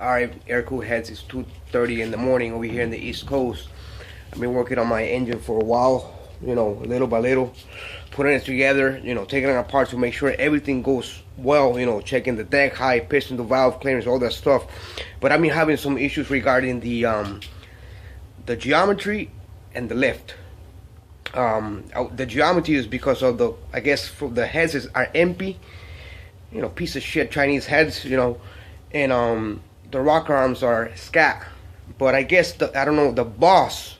Alright, Aircooled heads, it's 2:30 in the morning over here in the East Coast. I've been working on my engine for a while, little by little, putting it together, taking it apart to make sure everything goes well, checking the deck height, piston to valve clearance, all that stuff. But I've been having some issues regarding the geometry and the lift. The geometry is because of I guess the heads are empty, piece of shit Chinese heads, and the rocker arms are scat. But I guess I don't know, the boss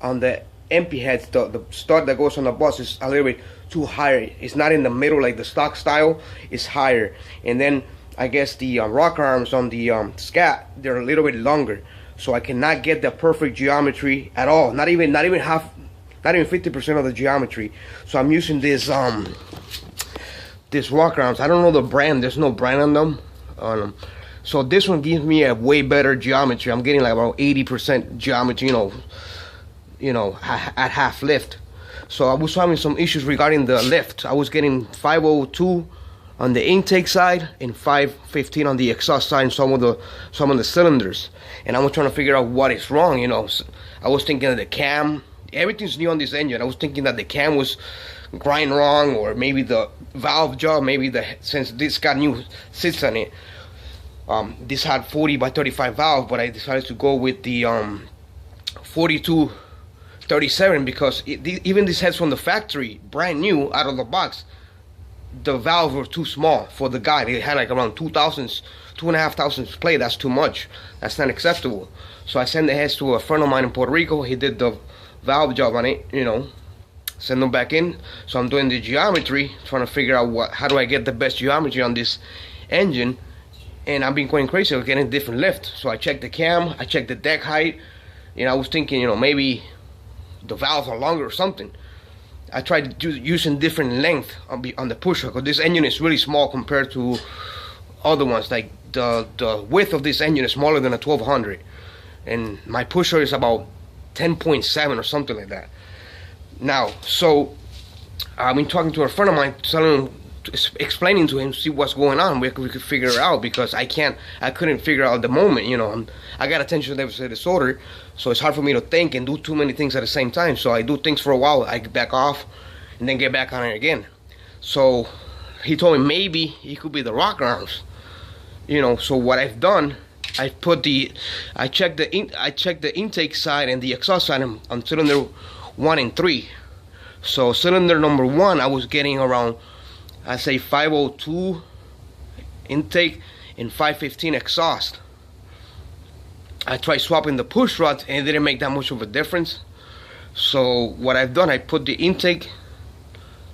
on the empty heads, the stud that goes on the boss is a little bit too high. It's not in the middle like the stock style. It's higher. And then I guess the rocker arms on the scat, they're a little bit longer. So I cannot get the perfect geometry at all. Not even 50% of the geometry. So I'm using this rocker arms. I don't know the brand. There's no brand on them. So this one gives me a way better geometry. I'm getting like about 80% geometry, at half lift. So I was having some issues regarding the lift. I was getting 502 on the intake side and 515 on the exhaust side and some of the cylinders. And I was trying to figure out what is wrong, I was thinking that the cam, everything's new on this engine. I was thinking that the cam was grind wrong, or maybe the valve job, since this got new seats on it. This had 40 by 35 valve, but I decided to go with the 4237 because even these heads from the factory, brand new out of the box, the valves were too small for the guy. They had like around 2,500 play. That's too much. That's not acceptable. So I sent the heads to a friend of mine in Puerto Rico. He did the valve job on it, send them back in. So I'm doing the geometry, trying to figure out how do I get the best geometry on this engine. And I've been going crazy with getting different lift. So I checked the cam, I checked the deck height. I was thinking, maybe the valves are longer or something. I tried using different length on the pusher, because this engine is really small compared to other ones. Like the width of this engine is smaller than a 1200, and my pusher is about 10.7 or something like that. Now, so I've been talking to a friend of mine, explaining to him, see what's going on. We could figure it out, because I couldn't figure out at the moment. I got attention deficit disorder, so it's hard for me to think and do too many things at the same time. So I do things for a while, I back off, and then get back on it again. So he told me maybe it could be the rocker arms. So what I've done, I checked the intake side and the exhaust side on cylinder 1 and 3. So cylinder number 1, I was getting around, I say 502 intake and 515 exhaust. I tried swapping the push rods and it didn't make that much of a difference. So what I've done, I put the intake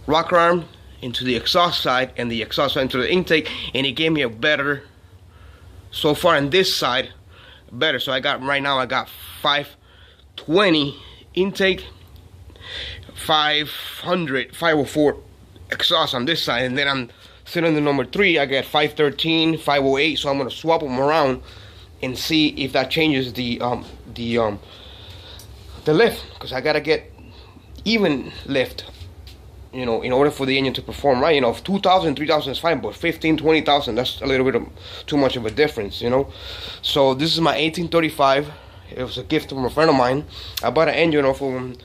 rocker arm into the exhaust side and the exhaust side into the intake, and it gave me a better, so far on this side, better. So right now I got 520 intake, 504 exhaust on this side, and then on cylinder number 3 I get 513, 508. So I'm gonna swap them around and see if that changes the lift, because I gotta get even lift, in order for the engine to perform right. 2,000, 3,000 is fine, but 15, 20,000, that's a little bit too much of a difference. So this is my 1835. It was a gift from a friend of mine. I bought an engine off of him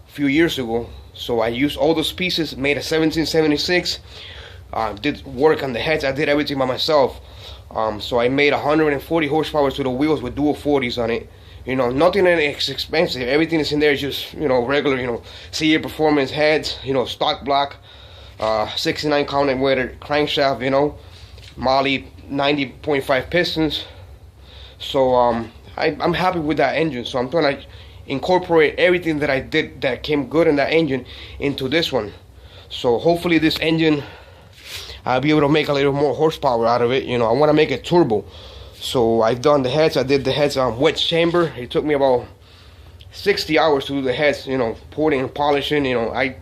a few years ago. So I used all those pieces, made a 1776, did work on the heads. I did everything by myself. So I made 140 horsepower to the wheels with dual 40s on it. Nothing is expensive. Everything is in there, just, regular, CA Performance heads, stock block, 69 counted weighted crankshaft, Moly 90.5 pistons. So I'm happy with that engine. So I'm trying to incorporate everything that I did that came good in that engine into this one. So hopefully this engine, I'll be able to make a little more horsepower out of it. I want to make it turbo. So I've done the heads. I did the heads on wet chamber. It took me about 60 hours to do the heads, pouring and polishing. The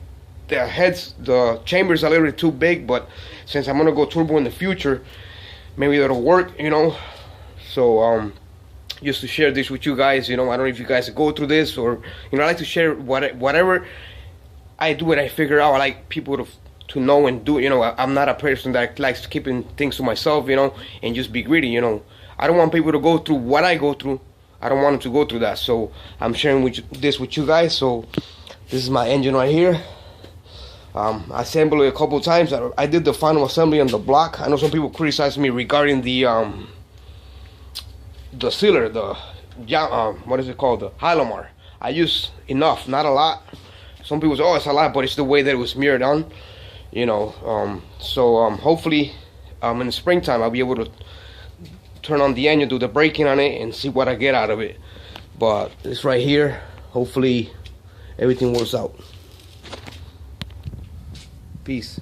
chamber is a little bit too big, but since I'm gonna go turbo in the future, maybe that'll work. So just to share this with you guys. I don't know if you guys go through this, or I like to share whatever I do and I figure out. I like people to know and do. I'm not a person that likes keeping things to myself, and just be greedy. I don't want people to go through what I go through. I don't want them to go through that. So I'm sharing this with you guys. So this is my engine right here. I assembled it a couple of times. I did the final assembly on the block. I know some people criticize me regarding the sealer, what is it called, the Hylamar. I use enough, not a lot. Some people say, oh, it's a lot, but it's the way that it was mirrored on, you know. So hopefully in the springtime I'll be able to turn on the engine, do the braking on it, and see what I get out of it. But this right here, hopefully everything works out. Peace.